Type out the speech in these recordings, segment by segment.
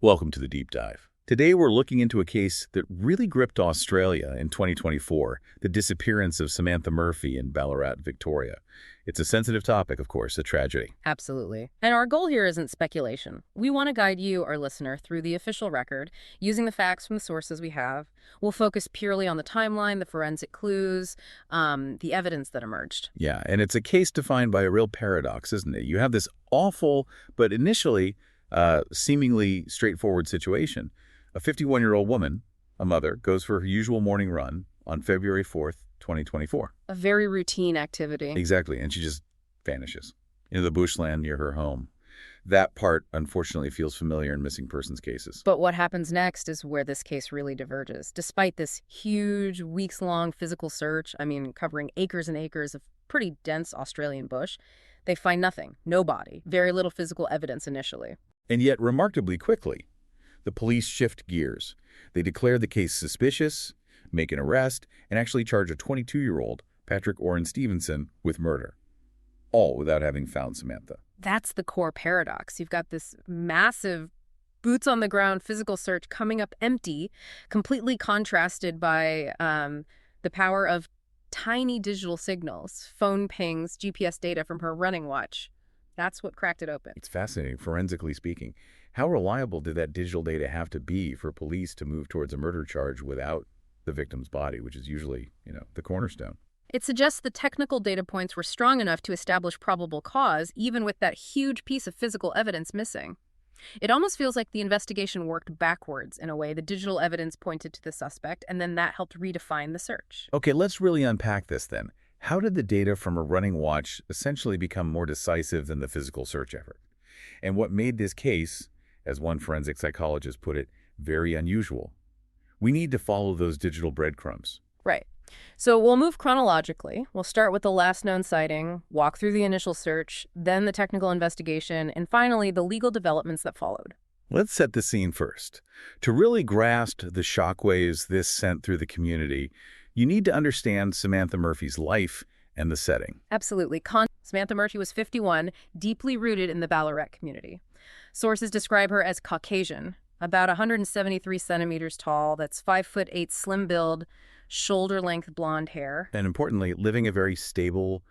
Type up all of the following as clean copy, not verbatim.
Welcome to the Deep Dive. Today we're looking into a case that really gripped Australia in 2024, the disappearance of Samantha Murphy in Ballarat, Victoria. It's a sensitive topic, of course, a tragedy. Absolutely. And our goal here isn't speculation. We want to guide you, our listener, through the official record, using the facts from the sources we have. We'll focus purely on the timeline, the forensic clues, the evidence that emerged. Yeah, and it's a case defined by a real paradox, isn't it? You have this awful, but initially seemingly straightforward situation. A 51-year-old woman, a mother, goes for her usual morning run on February 4th, 2024. A very routine activity. Exactly, and she just vanishes into the bushland near her home. That part, unfortunately, feels familiar in missing persons cases. But what happens next is where this case really diverges. Despite this huge, weeks-long physical search, covering acres and acres of pretty dense Australian bush, they find nothing, no body, very little physical evidence initially. And yet, remarkably quickly, the police shift gears. They declare the case suspicious, make an arrest, and actually charge a 22-year-old, Patrick Orrin Stevenson, with murder. All without having found Samantha. That's the core paradox. You've got this massive boots-on-the-ground physical search coming up empty, completely contrasted by the power of tiny digital signals, phone pings, GPS data from her running watch. That's what cracked it open. It's fascinating, forensically speaking. How reliable did that digital data have to be for police to move towards a murder charge without the victim's body, which is usually, the cornerstone? It suggests the technical data points were strong enough to establish probable cause, even with that huge piece of physical evidence missing. It almost feels like the investigation worked backwards in a way. The digital evidence pointed to the suspect, and then that helped redefine the search. Okay, let's really unpack this then. How did the data from a running watch essentially become more decisive than the physical search effort? And what made this case, as one forensic psychologist put it, very unusual? We need to follow those digital breadcrumbs. Right. So we'll move chronologically. We'll start with the last known sighting, walk through the initial search, then the technical investigation, and finally the legal developments that followed. Let's set the scene first. To really grasp the shockwaves this sent through the community, you need to understand Samantha Murphy's life and the setting. Absolutely. Samantha Murphy was 51, deeply rooted in the Ballarat community. Sources describe her as Caucasian, about 173 centimeters tall, that's 5'8", slim build, shoulder-length blonde hair. And importantly, living a very stable,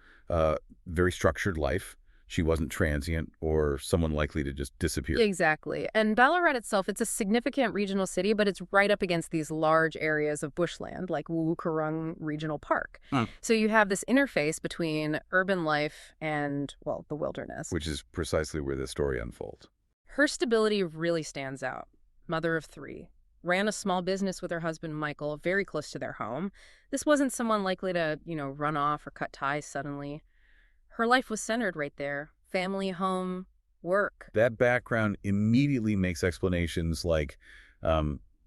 very structured life. She wasn't transient or someone likely to just disappear. Exactly. And Ballarat itself, it's a significant regional city, but it's right up against these large areas of bushland, like Woo-Kurrung Regional Park. So you have this interface between urban life and, well, the wilderness. Which is precisely where the story unfolds. Her stability really stands out. Mother of 3. Ran a small business with her husband, Michael, very close to their home. This wasn't someone likely to, run off or cut ties suddenly. Her life was centered right there. Family, home, work. That background immediately makes explanations like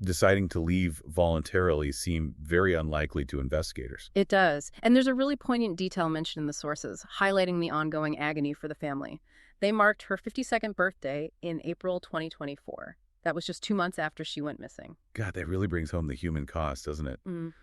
deciding to leave voluntarily seem very unlikely to investigators. It does. And there's a really poignant detail mentioned in the sources, highlighting the ongoing agony for the family. They marked her 52nd birthday in April 2024. That was just 2 months after she went missing. God, that really brings home the human cost, doesn't it?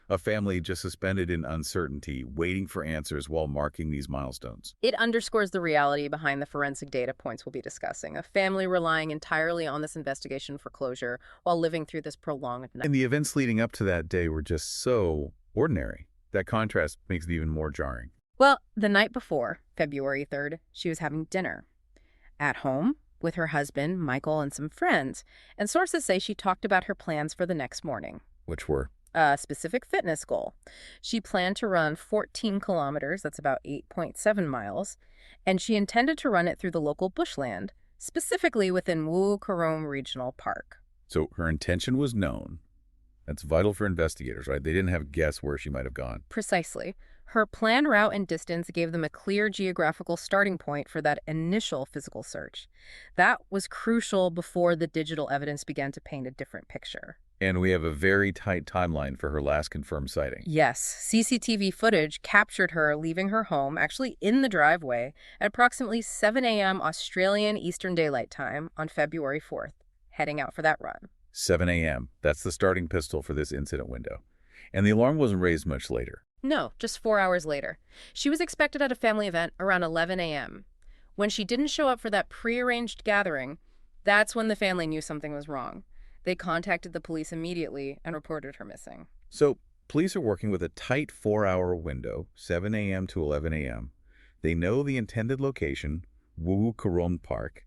A family just suspended in uncertainty, waiting for answers while marking these milestones. It underscores the reality behind the forensic data points we'll be discussing. A family relying entirely on this investigation for closure while living through this prolonged night. And the events leading up to that day were just so ordinary. That contrast makes it even more jarring. Well, the night before, February 3rd, she was having dinner. At home, with her husband, Michael, and some friends. And sources say she talked about her plans for the next morning. Which were? A specific fitness goal. She planned to run 14 kilometers, that's about 8.7 miles, and she intended to run it through the local bushland, specifically within Woo-Kurrung Regional Park. So her intention was known. That's vital for investigators, right? They didn't have a guess where she might have gone. Precisely. Her planned route and distance gave them a clear geographical starting point for that initial physical search. That was crucial before the digital evidence began to paint a different picture. And we have a very tight timeline for her last confirmed sighting. Yes, CCTV footage captured her leaving her home, actually in the driveway, at approximately 7 a.m. Australian Eastern Daylight Time on February 4th, heading out for that run. 7 a.m. That's the starting pistol for this incident window. And the alarm wasn't raised much later. No, just 4 hours later. She was expected at a family event around 11 a.m. When she didn't show up for that prearranged gathering, That's when the family knew something was wrong. They contacted the police immediately and reported her missing. So, police are working with a tight 4-hour window, 7 a.m. to 11 a.m. They know the intended location, Wu Karon Park,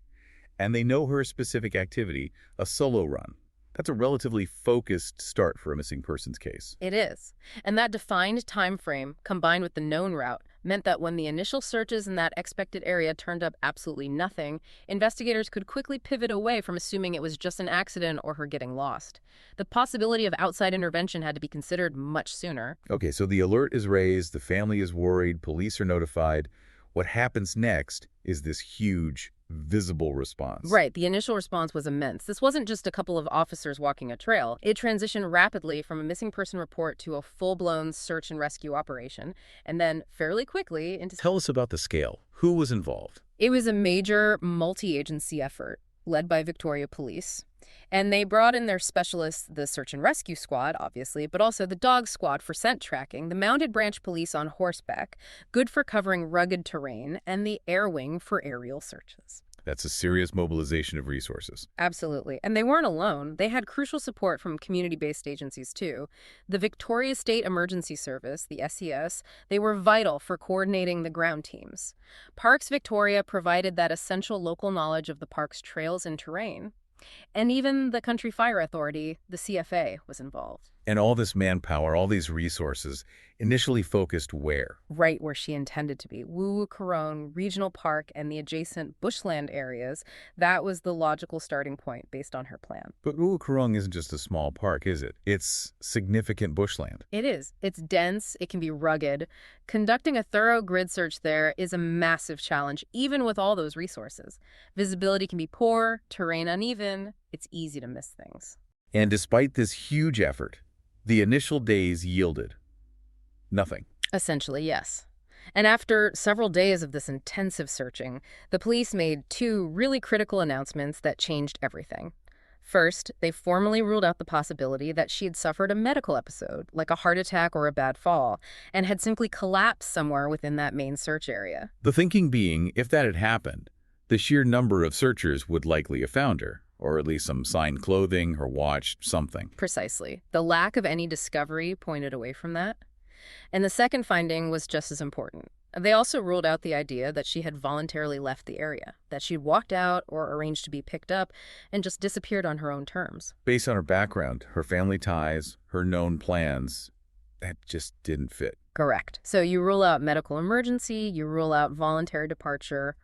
and they know her specific activity, a solo run. That's a relatively focused start for a missing persons case. It is. And that defined time frame, combined with the known route, meant that when the initial searches in that expected area turned up absolutely nothing, investigators could quickly pivot away from assuming it was just an accident or her getting lost. The possibility of outside intervention had to be considered much sooner. Okay, so the alert is raised, the family is worried, police are notified. What happens next is this huge, visible response. Right, the initial response was immense. This wasn't just a couple of officers walking a trail. It transitioned rapidly from a missing person report to a full-blown search and rescue operation, and then fairly quickly into... Tell us about the scale. Who was involved? It was a major multi-agency effort led by Victoria Police. And they brought in their specialists, the search and rescue squad, obviously, but also the dog squad for scent tracking, the mounted branch police on horseback, good for covering rugged terrain, and the air wing for aerial searches. That's a serious mobilization of resources. Absolutely. And they weren't alone. They had crucial support from community-based agencies, too. The Victoria State Emergency Service, the SES, they were vital for coordinating the ground teams. Parks Victoria provided that essential local knowledge of the park's trails and terrain. And even the Country Fire Authority, the CFA, was involved. And all this manpower, all these resources, initially focused where? Right where she intended to be. Wu Karon Regional Park and the adjacent bushland areas. That was the logical starting point based on her plan. But Wu Karong isn't just a small park, is it? It's significant bushland. It is. It's dense. It can be rugged. Conducting a thorough grid search there is a massive challenge, even with all those resources. Visibility can be poor, terrain uneven. It's easy to miss things. And despite this huge effort, the initial days yielded nothing. Essentially, yes. And after several days of this intensive searching, the police made two really critical announcements that changed everything. First, they formally ruled out the possibility that she had suffered a medical episode, like a heart attack or a bad fall, and had simply collapsed somewhere within that main search area. The thinking being, if that had happened, the sheer number of searchers would likely have found her, or at least some signed clothing, her watch, something. Precisely. The lack of any discovery pointed away from that. And the second finding was just as important. They also ruled out the idea that she had voluntarily left the area, that she'd walked out or arranged to be picked up and just disappeared on her own terms. Based on her background, her family ties, her known plans, that just didn't fit. Correct. So you rule out medical emergency, you rule out voluntary departure.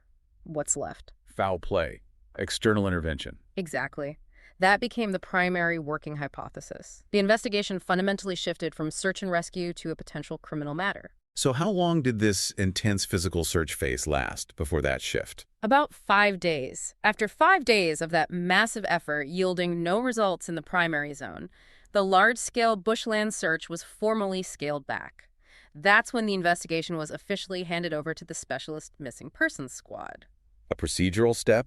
What's left? Foul play. External intervention. Exactly. That became the primary working hypothesis. The investigation fundamentally shifted from search and rescue to a potential criminal matter. So how long did this intense physical search phase last before that shift? About 5 days. After 5 days of that massive effort yielding no results in the primary zone, the large-scale bushland search was formally scaled back. That's when the investigation was officially handed over to the Specialist Missing Persons Squad. A procedural step,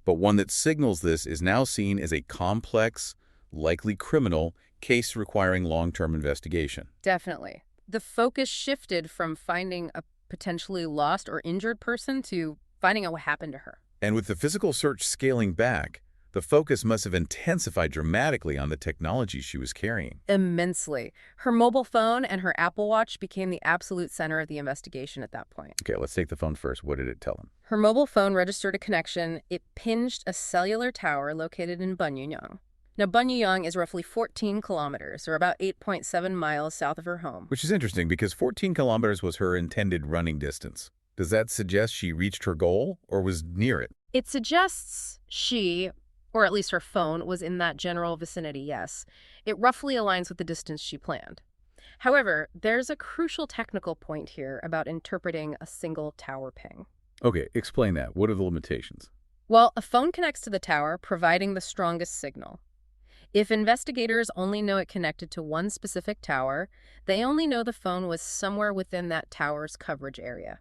but one that signals this is now seen as a complex, likely criminal case requiring long-term investigation. Definitely. The focus shifted from finding a potentially lost or injured person to finding out what happened to her. And with the physical search scaling back, the focus must have intensified dramatically on the technology she was carrying. Immensely. Her mobile phone and her Apple Watch became the absolute center of the investigation at that point. Okay, let's take the phone first. What did it tell him? Her mobile phone registered a connection. It pinged a cellular tower located in Banyunyang. Now, Banyunyang is roughly 14 kilometers, or about 8.7 miles south of her home. Which is interesting because 14 kilometers was her intended running distance. Does that suggest she reached her goal or was near it? It suggests she, or at least her phone, was in that general vicinity, yes. It roughly aligns with the distance she planned. However, there's a crucial technical point here about interpreting a single tower ping. Okay, explain that. What are the limitations? Well, a phone connects to the tower, providing the strongest signal. If investigators only know it connected to one specific tower, they only know the phone was somewhere within that tower's coverage area.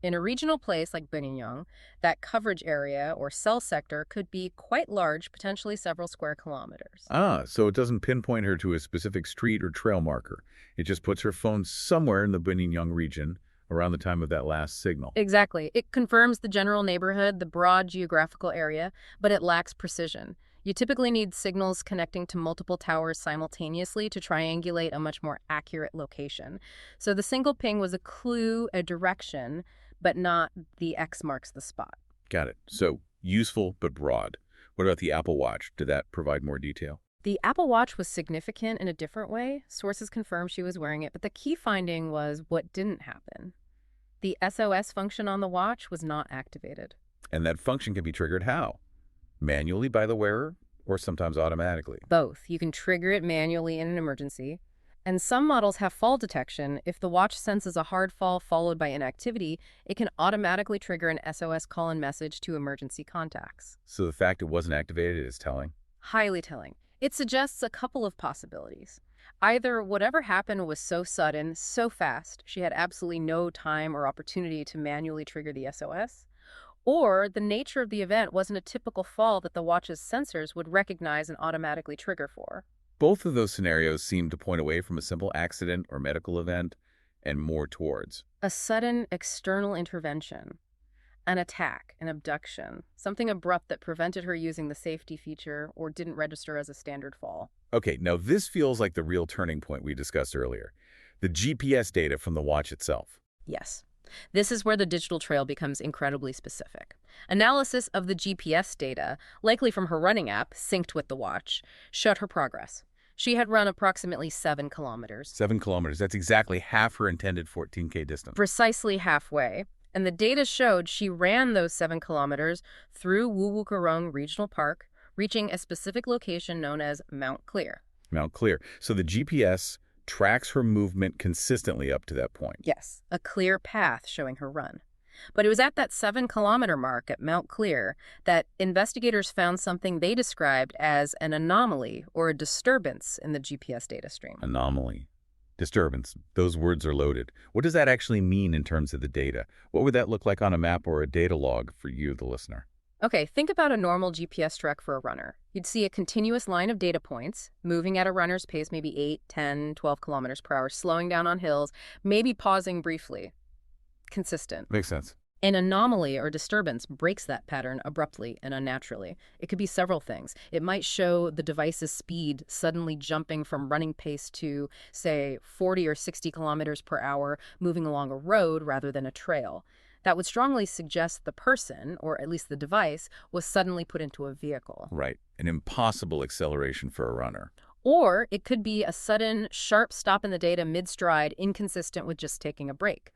In a regional place like Banyunyang, that coverage area or cell sector could be quite large, potentially several square kilometers. Ah, so it doesn't pinpoint her to a specific street or trail marker. It just puts her phone somewhere in the Banyunyang region, around the time of that last signal. Exactly. It confirms the general neighborhood, the broad geographical area, but it lacks precision. You typically need signals connecting to multiple towers simultaneously to triangulate a much more accurate location. So the single ping was a clue, a direction, but not the X marks the spot. Got it. So useful but broad. What about the Apple Watch? Did that provide more detail? The Apple Watch was significant in a different way. Sources confirmed she was wearing it, but the key finding was what didn't happen. The SOS function on the watch was not activated. And that function can be triggered how? Manually by the wearer or sometimes automatically? Both. You can trigger it manually in an emergency. And some models have fall detection. If the watch senses a hard fall followed by inactivity, it can automatically trigger an SOS call and message to emergency contacts. So the fact it wasn't activated is telling? Highly telling. It suggests a couple of possibilities. Either whatever happened was so sudden, so fast, she had absolutely no time or opportunity to manually trigger the SOS, or the nature of the event wasn't a typical fall that the watch's sensors would recognize and automatically trigger for. Both of those scenarios seem to point away from a simple accident or medical event and more towards A sudden external intervention, an attack, an abduction, something abrupt that prevented her using the safety feature or didn't register as a standard fall. Okay, now this feels like the real turning point we discussed earlier. The GPS data from the watch itself. Yes. This is where the digital trail becomes incredibly specific. Analysis of the GPS data, likely from her running app, synced with the watch, showed her progress. She had run approximately 7 kilometers. 7 kilometers, that's exactly half her intended 14K distance. Precisely halfway. And the data showed she ran those 7 kilometers through Wuwukurong Regional Park, reaching a specific location known as Mount Clear. Mount Clear. So the GPS tracks her movement consistently up to that point. Yes, a clear path showing her run. But it was at that 7-kilometer mark at Mount Clear that investigators found something they described as an anomaly or a disturbance in the GPS data stream. Anomaly. Disturbance. Those words are loaded. What does that actually mean in terms of the data? What would that look like on a map or a data log for you, the listener? Okay, think about a normal GPS track for a runner. You'd see a continuous line of data points, moving at a runner's pace, maybe 8, 10, 12 kilometers per hour, slowing down on hills, maybe pausing briefly. Consistent. Makes sense. An anomaly or disturbance breaks that pattern abruptly and unnaturally. It could be several things. It might show the device's speed suddenly jumping from running pace to, say, 40 or 60 kilometers per hour, moving along a road rather than a trail. That would strongly suggest the person, or at least the device, was suddenly put into a vehicle. Right. An impossible acceleration for a runner. Or it could be a sudden, sharp stop in the data mid-stride, inconsistent with just taking a break,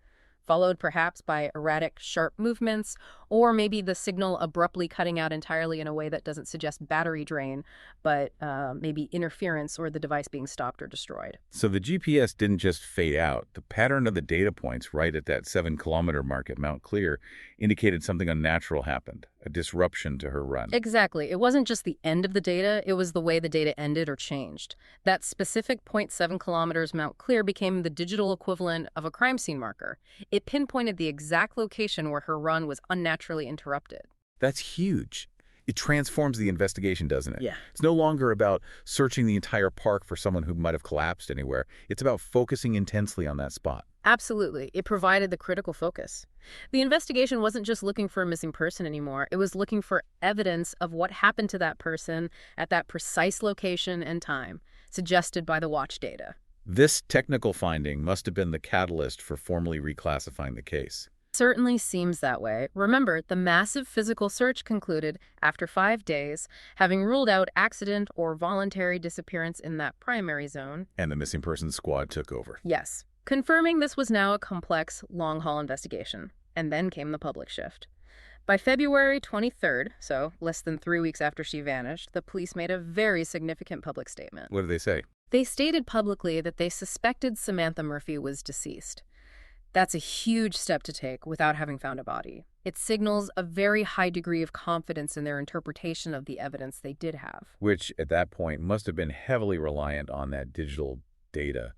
followed perhaps by erratic, sharp movements, or maybe the signal abruptly cutting out entirely in a way that doesn't suggest battery drain, but maybe interference or the device being stopped or destroyed. So the GPS didn't just fade out. The pattern of the data points right at that 7-kilometer mark at Mount Clear indicated something unnatural happened, a disruption to her run. Exactly. It wasn't just the end of the data, it was the way the data ended or changed. That specific 0.7 kilometers Mount Clear became the digital equivalent of a crime scene marker. It pinpointed the exact location where her run was unnaturally interrupted. That's huge. It transforms the investigation, doesn't it? Yeah. It's no longer about searching the entire park for someone who might have collapsed anywhere. It's about focusing intensely on that spot. Absolutely. It provided the critical focus. The investigation wasn't just looking for a missing person anymore. It was looking for evidence of what happened to that person at that precise location and time, suggested by the watch data. This technical finding must have been the catalyst for formally reclassifying the case. Certainly seems that way. Remember, the massive physical search concluded after 5 days, having ruled out accident or voluntary disappearance in that primary zone. And the missing persons squad took over. Yes, confirming this was now a complex, long-haul investigation. And then came the public shift. By February 23rd, so less than 3 weeks after she vanished, the police made a very significant public statement. What did they say? They stated publicly that they suspected Samantha Murphy was deceased. That's a huge step to take without having found a body. It signals a very high degree of confidence in their interpretation of the evidence they did have. Which, at that point, must have been heavily reliant on that digital data.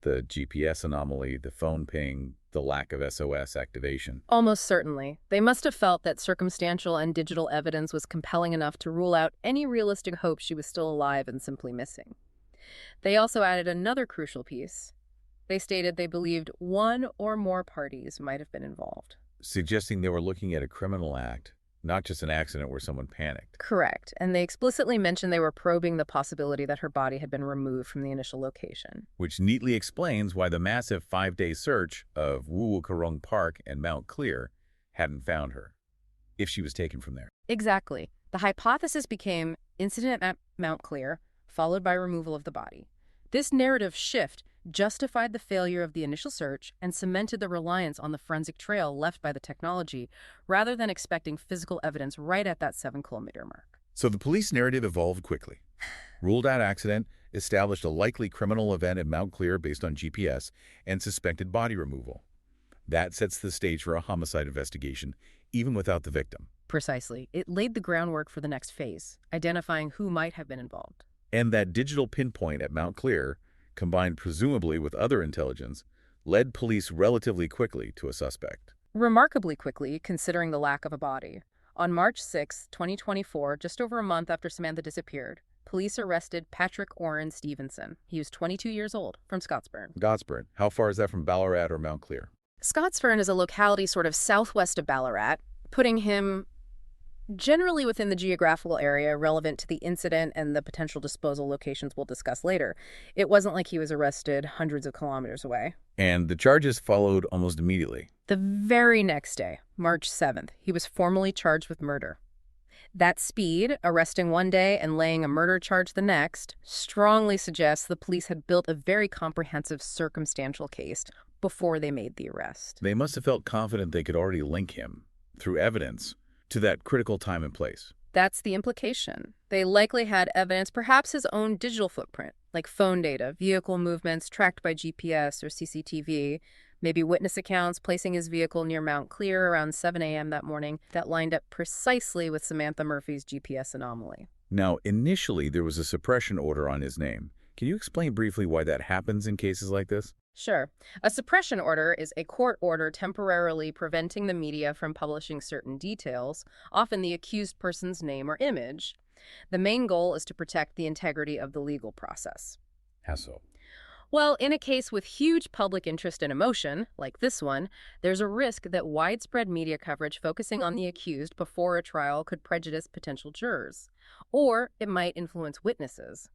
The GPS anomaly, the phone ping, the lack of SOS activation. Almost certainly. They must have felt that circumstantial and digital evidence was compelling enough to rule out any realistic hope she was still alive and simply missing. They also added another crucial piece. They stated they believed one or more parties might have been involved. Suggesting they were looking at a criminal act, not just an accident where someone panicked. Correct, and they explicitly mentioned they were probing the possibility that her body had been removed from the initial location. Which neatly explains why the massive 5-day search of Wuwukarong Park and Mount Clear hadn't found her, if she was taken from there. Exactly. The hypothesis became incident at Mount Clear, followed by removal of the body. This narrative shift justified the failure of the initial search and cemented the reliance on the forensic trail left by the technology, rather than expecting physical evidence right at that 7-kilometer mark. So the police narrative evolved quickly. Ruled out accident, established a likely criminal event at Mount Clear based on GPS, and suspected body removal. That sets the stage for a homicide investigation, even without the victim. Precisely. It laid the groundwork for the next phase, identifying who might have been involved. And that digital pinpoint at Mount Clear, combined presumably with other intelligence, led police relatively quickly to a suspect. Remarkably quickly, considering the lack of a body. On March 6, 2024, just over a month after Samantha disappeared, police arrested Patrick Orrin Stevenson. He was 22 years old, from Scottsburn. Scottsburn. How far is that from Ballarat or Mount Clear? Scottsburn is a locality sort of southwest of Ballarat, putting him generally within the geographical area relevant to the incident and the potential disposal locations we'll discuss later. It wasn't like he was arrested hundreds of kilometers away. And the charges followed almost immediately. The very next day, March 7th, he was formally charged with murder. That speed, arresting one day and laying a murder charge the next, strongly suggests the police had built a very comprehensive circumstantial case before they made the arrest. They must have felt confident they could already link him, through evidence, to that critical time and place. That's the implication. They likely had evidence, perhaps his own digital footprint, like phone data, vehicle movements tracked by GPS or CCTV, maybe witness accounts placing his vehicle near Mount Clear around 7 a.m. that morning that lined up precisely with Samantha Murphy's GPS anomaly. Now, initially, there was a suppression order on his name. Can you explain briefly why that happens in cases like this? Sure. A suppression order is a court order temporarily preventing the media from publishing certain details, often the accused person's name or image. The main goal is to protect the integrity of the legal process. How so? Well, in a case with huge public interest and emotion, like this one, there's a risk that widespread media coverage focusing on the accused before a trial could prejudice potential jurors, or it might influence witnesses.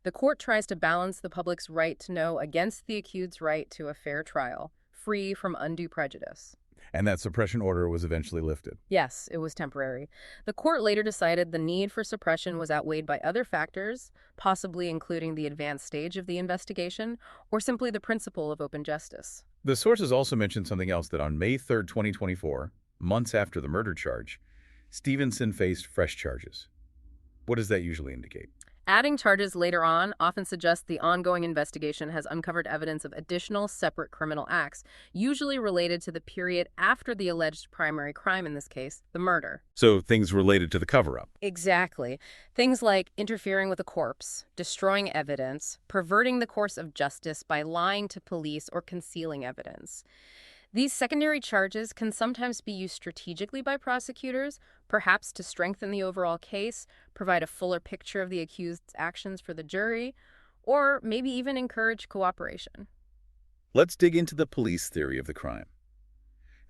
The court tries to balance the public's right to know against the accused's right to a fair trial, free from undue prejudice. And that suppression order was eventually lifted. Yes, it was temporary. The court later decided the need for suppression was outweighed by other factors, possibly including the advanced stage of the investigation, or simply the principle of open justice. The sources also mentioned something else, that on May 3, 2024, months after the murder charge, Stevenson faced fresh charges. What does that usually indicate? Adding charges later on often suggests the ongoing investigation has uncovered evidence of additional separate criminal acts, usually related to the period after the alleged primary crime in this case, the murder. So things related to the cover-up. Exactly. Things like interfering with a corpse, destroying evidence, perverting the course of justice by lying to police or concealing evidence. These secondary charges can sometimes be used strategically by prosecutors, perhaps to strengthen the overall case, provide a fuller picture of the accused's actions for the jury, or maybe even encourage cooperation. Let's dig into the police theory of the crime.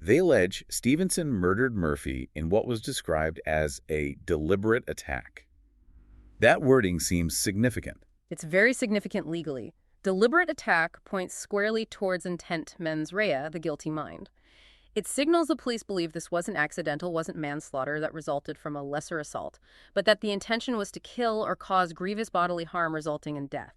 They allege Stevenson murdered Murphy in what was described as a deliberate attack. That wording seems significant. It's very significant legally. Deliberate attack points squarely towards intent mens rea, the guilty mind. It signals the police believe this wasn't accidental, wasn't manslaughter that resulted from a lesser assault, but that the intention was to kill or cause grievous bodily harm resulting in death.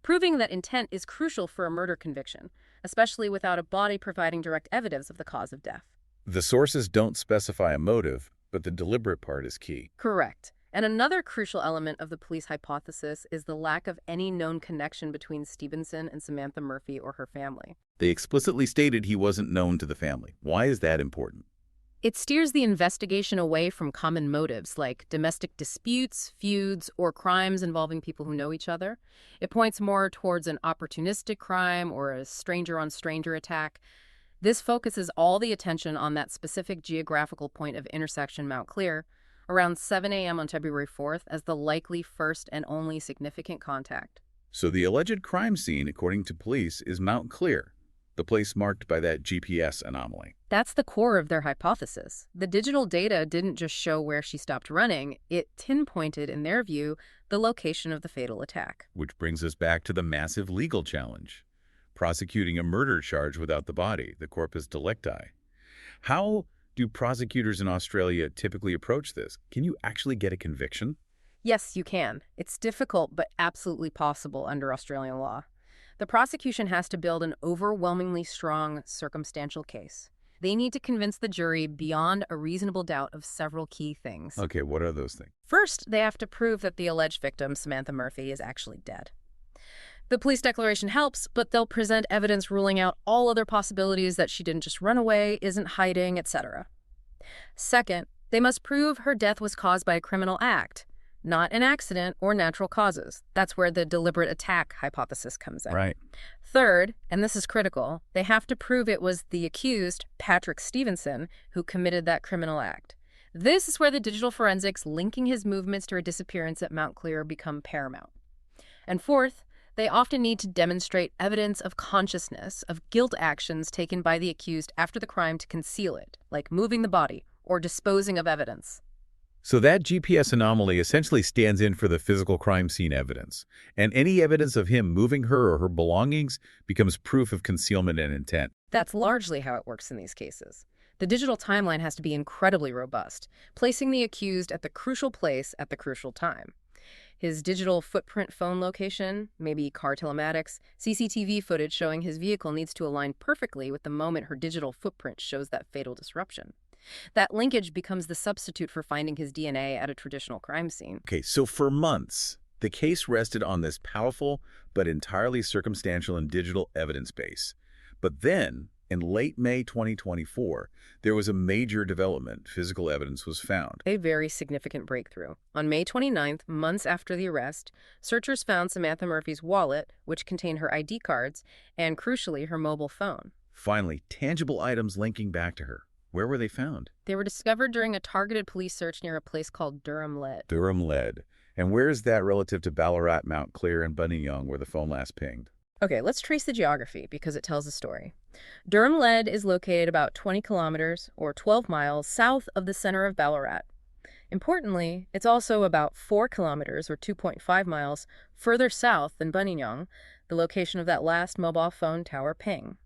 Proving that intent is crucial for a murder conviction, especially without a body providing direct evidence of the cause of death. The sources don't specify a motive, but the deliberate part is key. Correct. And another crucial element of the police hypothesis is the lack of any known connection between Stevenson and Samantha Murphy or her family. They explicitly stated he wasn't known to the family. Why is that important? It steers the investigation away from common motives like domestic disputes, feuds, or crimes involving people who know each other. It points more towards an opportunistic crime or a stranger-on-stranger attack. This focuses all the attention on that specific geographical point of intersection, Mount Clear, around 7 a.m. on February 4th, as the likely first and only significant contact. So the alleged crime scene, according to police, is Mount Clear, the place marked by that GPS anomaly. That's the core of their hypothesis. The digital data didn't just show where she stopped running, it pinpointed, in their view, the location of the fatal attack. Which brings us back to the massive legal challenge. Prosecuting a murder charge without the body, the corpus delicti. How do prosecutors in Australia typically approach this? Can you actually get a conviction? Yes, you can. It's difficult, but absolutely possible under Australian law. The prosecution has to build an overwhelmingly strong circumstantial case. They need to convince the jury beyond a reasonable doubt of several key things. Okay, what are those things? First, they have to prove that the alleged victim, Samantha Murphy, is actually dead. The police declaration helps, but they'll present evidence ruling out all other possibilities that she didn't just run away, isn't hiding, etc. Second, they must prove her death was caused by a criminal act, not an accident or natural causes. That's where the deliberate attack hypothesis comes in. Right. Third, and this is critical, they have to prove it was the accused, Patrick Stevenson, who committed that criminal act. This is where the digital forensics linking his movements to her disappearance at Mount Clear become paramount. And fourth, they often need to demonstrate evidence of consciousness of guilt actions taken by the accused after the crime to conceal it, like moving the body or disposing of evidence. So that GPS anomaly essentially stands in for the physical crime scene evidence, and any evidence of him moving her or her belongings becomes proof of concealment and intent. That's largely how it works in these cases. The digital timeline has to be incredibly robust, placing the accused at the crucial place at the crucial time. His digital footprint phone location, maybe car telematics, CCTV footage showing his vehicle needs to align perfectly with the moment her digital footprint shows that fatal disruption. That linkage becomes the substitute for finding his DNA at a traditional crime scene. Okay, so for months, the case rested on this powerful but entirely circumstantial and digital evidence base. But then, in late May 2024, there was a major development. Physical evidence was found. A very significant breakthrough. On May 29th, months after the arrest, searchers found Samantha Murphy's wallet, which contained her ID cards, and crucially, her mobile phone. Finally, tangible items linking back to her. Where were they found? They were discovered during a targeted police search near a place called Durham Lead. Durham Lead. And where is that relative to Ballarat, Mount Clear, and Buninyong, where the phone last pinged? Okay, let's trace the geography because it tells a story. Durham Lead is located about 20 kilometers or 12 miles south of the center of Ballarat. Importantly, it's also about 4 kilometers or 2.5 miles further south than Buninyong, the location of that last mobile phone tower ping.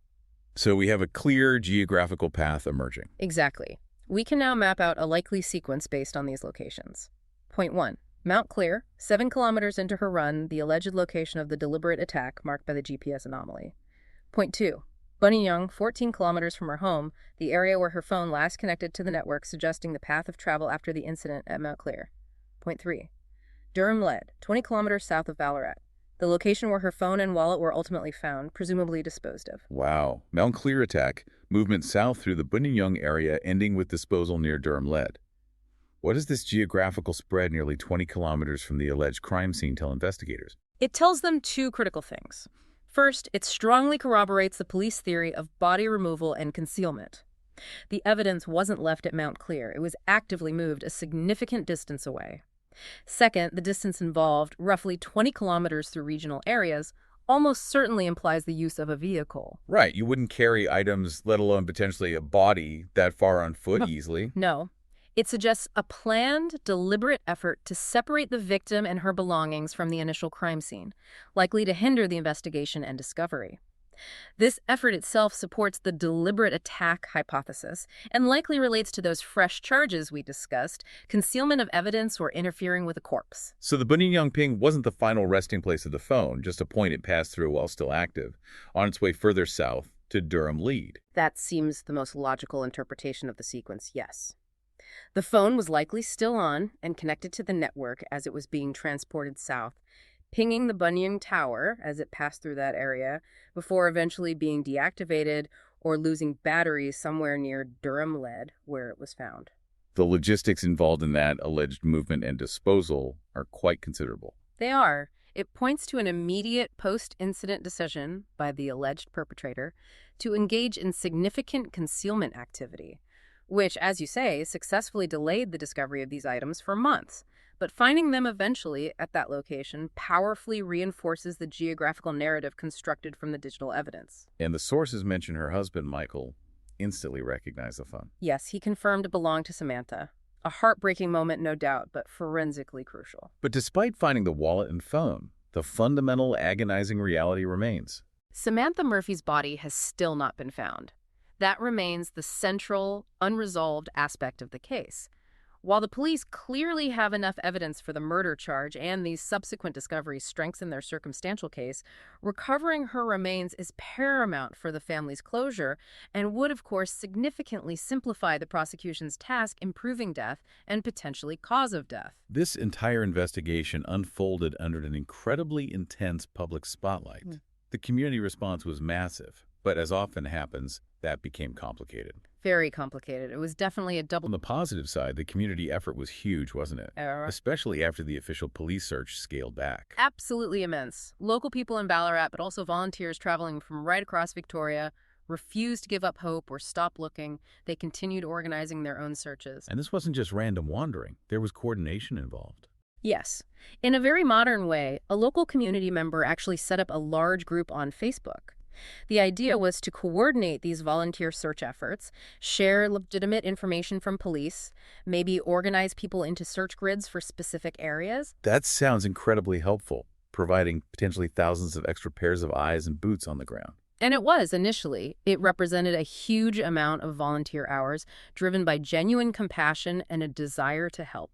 So we have a clear geographical path emerging. Exactly. We can now map out a likely sequence based on these locations. Point 1. Mount Clear, 7 kilometers into her run, the alleged location of the deliberate attack marked by the GPS anomaly. Point 2. Buninyong, 14 kilometers from her home, the area where her phone last connected to the network, suggesting the path of travel after the incident at Mount Clear. Point 3. Durham Lead, 20 kilometers south of Ballarat, the location where her phone and wallet were ultimately found, presumably disposed of. Wow. Mount Clear attack, movement south through the Buninyong area, ending with disposal near Durham Lead. What does this geographical spread nearly 20 kilometers from the alleged crime scene tell investigators? It tells them two critical things. First, it strongly corroborates the police theory of body removal and concealment. The evidence wasn't left at Mount Clear. It was actively moved a significant distance away. Second, the distance involved, roughly 20 kilometers through regional areas, almost certainly implies the use of a vehicle. Right. You wouldn't carry items, let alone potentially a body, that far on foot easily. No. It suggests a planned, deliberate effort to separate the victim and her belongings from the initial crime scene, likely to hinder the investigation and discovery. This effort itself supports the deliberate attack hypothesis and likely relates to those fresh charges we discussed, concealment of evidence or interfering with a corpse. So the Buninyong ping wasn't the final resting place of the phone, just a point it passed through while still active, on its way further south to Durham Lead. That seems the most logical interpretation of the sequence, yes. The phone was likely still on and connected to the network as it was being transported south, pinging the Buninyong Tower as it passed through that area before eventually being deactivated or losing batteries somewhere near Durham Lead where it was found. The logistics involved in that alleged movement and disposal are quite considerable. They are. It points to an immediate post-incident decision by the alleged perpetrator to engage in significant concealment activity, which, as you say, successfully delayed the discovery of these items for months, But finding them eventually at that location powerfully reinforces the geographical narrative constructed from the digital evidence. And the sources mention her husband, Michael, instantly recognized the phone. Yes, he confirmed it belonged to Samantha. A heartbreaking moment, no doubt, but forensically crucial. But despite finding the wallet and phone, the fundamental agonizing reality remains. Samantha Murphy's body has still not been found. That remains the central, unresolved aspect of the case. While the police clearly have enough evidence for the murder charge and these subsequent discoveries strengthen their circumstantial case, recovering her remains is paramount for the family's closure and would, of course, significantly simplify the prosecution's task in proving death and potentially cause of death. This entire investigation unfolded under an incredibly intense public spotlight. The community response was massive, but as often happens, that became complicated. Very complicated. It was definitely a double. On the positive side, the community effort was huge, wasn't it? Especially after the official police search scaled back. Absolutely immense. Local people in Ballarat, but also volunteers traveling from right across Victoria, refused to give up hope or stop looking. They continued organizing their own searches. And this wasn't just random wandering. There was coordination involved. Yes. In a very modern way, a local community member actually set up a large group on Facebook. The idea was to coordinate these volunteer search efforts, share legitimate information from police, maybe organize people into search grids for specific areas. That sounds incredibly helpful, providing potentially thousands of extra pairs of eyes and boots on the ground. And it was initially. It represented a huge amount of volunteer hours driven by genuine compassion and a desire to help.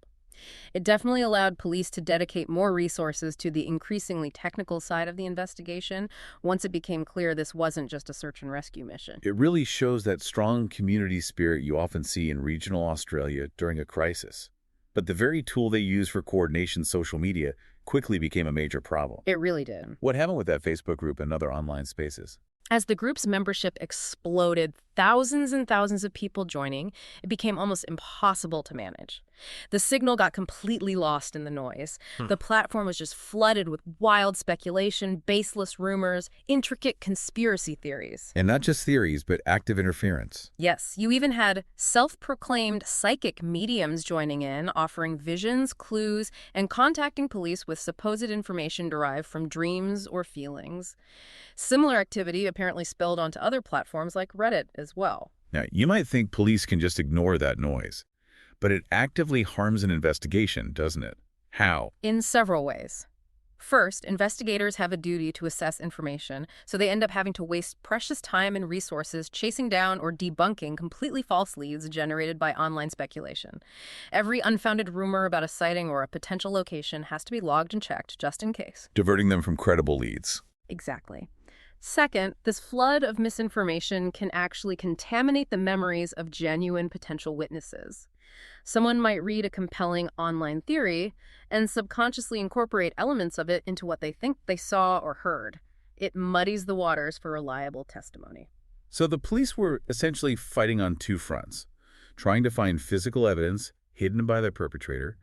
It definitely allowed police to dedicate more resources to the increasingly technical side of the investigation once it became clear this wasn't just a search and rescue mission. It really shows that strong community spirit you often see in regional Australia during a crisis. But the very tool they use for coordination, social media, quickly became a major problem. It really did. What happened with that Facebook group and other online spaces? As the group's membership exploded, thousands and thousands of people joining, it became almost impossible to manage. The signal got completely lost in the noise. The platform was just flooded with wild speculation, baseless rumors, intricate conspiracy theories. And not just theories, but active interference. Yes, you even had self-proclaimed psychic mediums joining in, offering visions, clues, and contacting police with supposed information derived from dreams or feelings. Similar activity apparently spilled onto other platforms like Reddit as well. Now, you might think police can just ignore that noise, but it actively harms an investigation, doesn't it? How? In several ways. First, investigators have a duty to assess information, so they end up having to waste precious time and resources chasing down or debunking completely false leads generated by online speculation. Every unfounded rumor about a sighting or a potential location has to be logged and checked just in case. Diverting them from credible leads. Exactly. Second, this flood of misinformation can actually contaminate the memories of genuine potential witnesses. Someone might read a compelling online theory and subconsciously incorporate elements of it into what they think they saw or heard. It muddies the waters for reliable testimony. So the police were essentially fighting on two fronts, trying to find physical evidence hidden by the perpetrator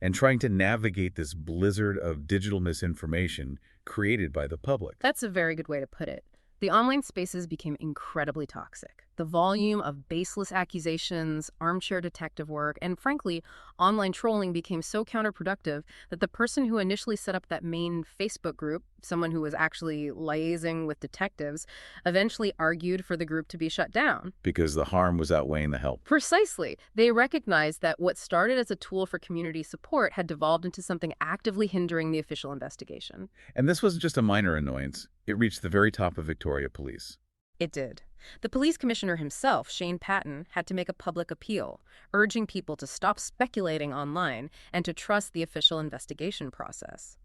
and trying to navigate this blizzard of digital misinformation created by the public. That's a very good way to put it. The online spaces became incredibly toxic. The volume of baseless accusations, armchair detective work, and frankly, online trolling became so counterproductive that the person who initially set up that main Facebook group, someone who was actually liaising with detectives, eventually argued for the group to be shut down. Because the harm was outweighing the help. Precisely. They recognized that what started as a tool for community support had devolved into something actively hindering the official investigation. And this wasn't just a minor annoyance. It reached the very top of Victoria Police. It did. The police commissioner himself, Shane Patton, had to make a public appeal, urging people to stop speculating online and to trust the official investigation process.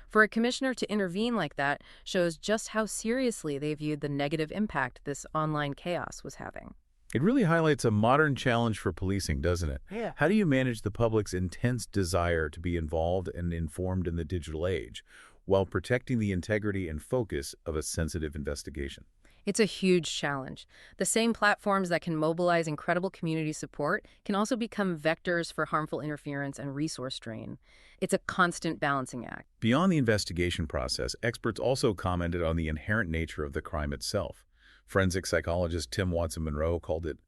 For a commissioner to intervene like that shows just how seriously they viewed the negative impact this online chaos was having. It really highlights a modern challenge for policing, doesn't it? Yeah. How do you manage the public's intense desire to be involved and informed in the digital age, while protecting the integrity and focus of a sensitive investigation? It's a huge challenge. The same platforms that can mobilize incredible community support can also become vectors for harmful interference and resource drain. It's a constant balancing act. Beyond the investigation process, experts also commented on the inherent nature of the crime itself. Forensic psychologist Tim Watson-Monroe called it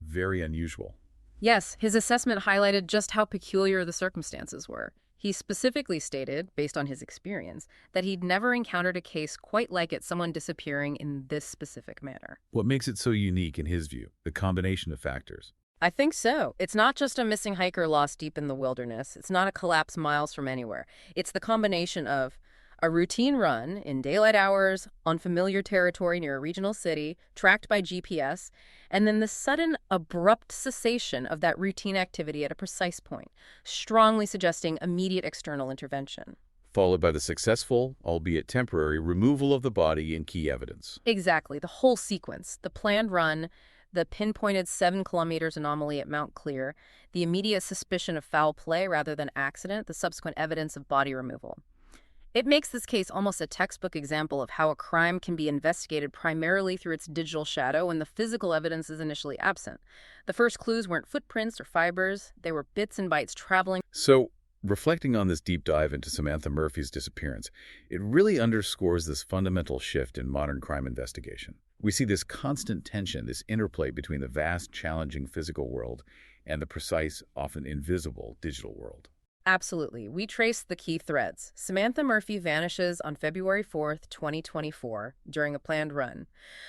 very unusual. Yes, his assessment highlighted just how peculiar the circumstances were. He specifically stated, based on his experience, that he'd never encountered a case quite like it, someone disappearing in this specific manner. What makes it so unique in his view? The combination of factors. I think so. It's not just a missing hiker lost deep in the wilderness. It's not a collapse miles from anywhere. It's the combination of a routine run in daylight hours, on familiar territory near a regional city, tracked by GPS, and then the sudden, abrupt cessation of that routine activity at a precise point, strongly suggesting immediate external intervention. Followed by the successful, albeit temporary, removal of the body and key evidence. Exactly, the whole sequence, the planned run, the pinpointed 7 kilometers anomaly at Mount Clear, the immediate suspicion of foul play rather than accident, the subsequent evidence of body removal. It makes this case almost a textbook example of how a crime can be investigated primarily through its digital shadow when the physical evidence is initially absent. The first clues weren't footprints or fibers, they were bits and bytes traveling. So, reflecting on this deep dive into Samantha Murphy's disappearance, it really underscores this fundamental shift in modern crime investigation. We see this constant tension, this interplay between the vast, challenging physical world and the precise, often invisible digital world. Absolutely. We trace the key threads. Samantha Murphy vanishes on February 4th, 2024, during a planned run.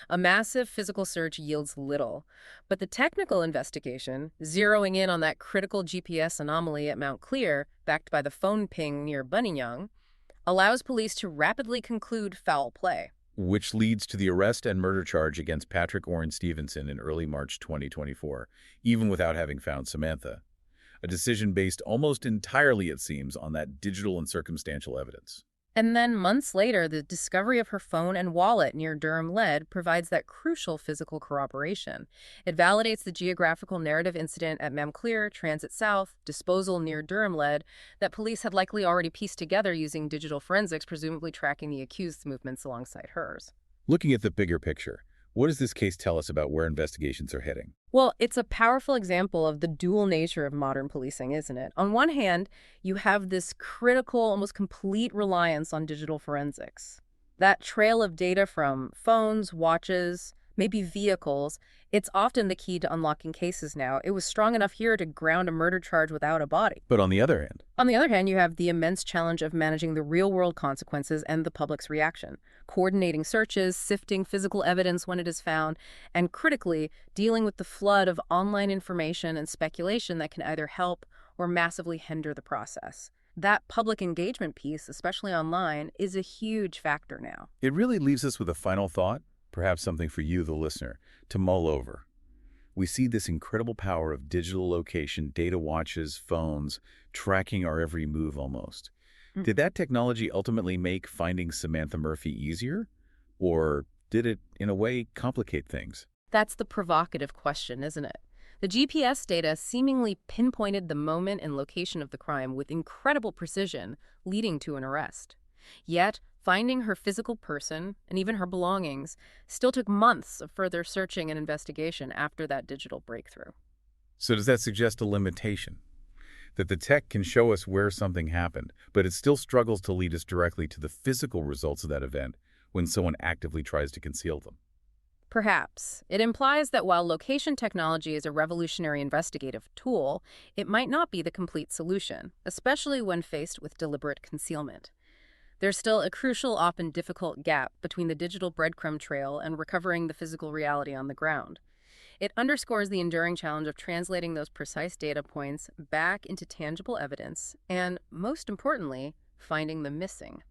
A massive physical search yields little, but the technical investigation, zeroing in on that critical GPS anomaly at Mount Clear, backed by the phone ping near Buninyong, allows police to rapidly conclude foul play. Which leads to the arrest and murder charge against Patrick Orrin Stevenson in early March 2024, even without having found Samantha. A decision based almost entirely, it seems, on that digital and circumstantial evidence. And then months later, the discovery of her phone and wallet near Durham Lead provides that crucial physical corroboration. It validates the geographical narrative incident at Mount Clear, Transit South, disposal near Durham Lead, that police had likely already pieced together using digital forensics, presumably tracking the accused's movements alongside hers. Looking at the bigger picture, what does this case tell us about where investigations are heading? Well, it's a powerful example of the dual nature of modern policing, isn't it? On one hand, you have this critical, almost complete reliance on digital forensics. That trail of data from phones, watches, maybe vehicles, it's often the key to unlocking cases now. It was strong enough here to ground a murder charge without a body. But on the other hand, You have the immense challenge of managing the real-world consequences and the public's reaction, coordinating searches, sifting physical evidence when it is found, and critically, dealing with the flood of online information and speculation that can either help or massively hinder the process. That public engagement piece, especially online, is a huge factor now. it really leaves us with a final thought, perhaps something for you, the listener, to mull over. We see this incredible power of digital location, data watches, phones, tracking our every move almost. Did that technology ultimately make finding Samantha Murphy easier? Or did it, in a way, complicate things? That's the provocative question, isn't it? The GPS data seemingly pinpointed the moment and location of the crime with incredible precision, leading to an arrest. Yet, finding her physical person, and even her belongings, still took months of further searching and investigation after that digital breakthrough. So does that suggest a limitation? That the tech can show us where something happened, but it still struggles to lead us directly to the physical results of that event when someone actively tries to conceal them? Perhaps. It implies that while location technology is a revolutionary investigative tool, it might not be the complete solution, especially when faced with deliberate concealment. There's still a crucial, often difficult gap between the digital breadcrumb trail and recovering the physical reality on the ground. It underscores the enduring challenge of translating those precise data points back into tangible evidence and, most importantly, finding the missing.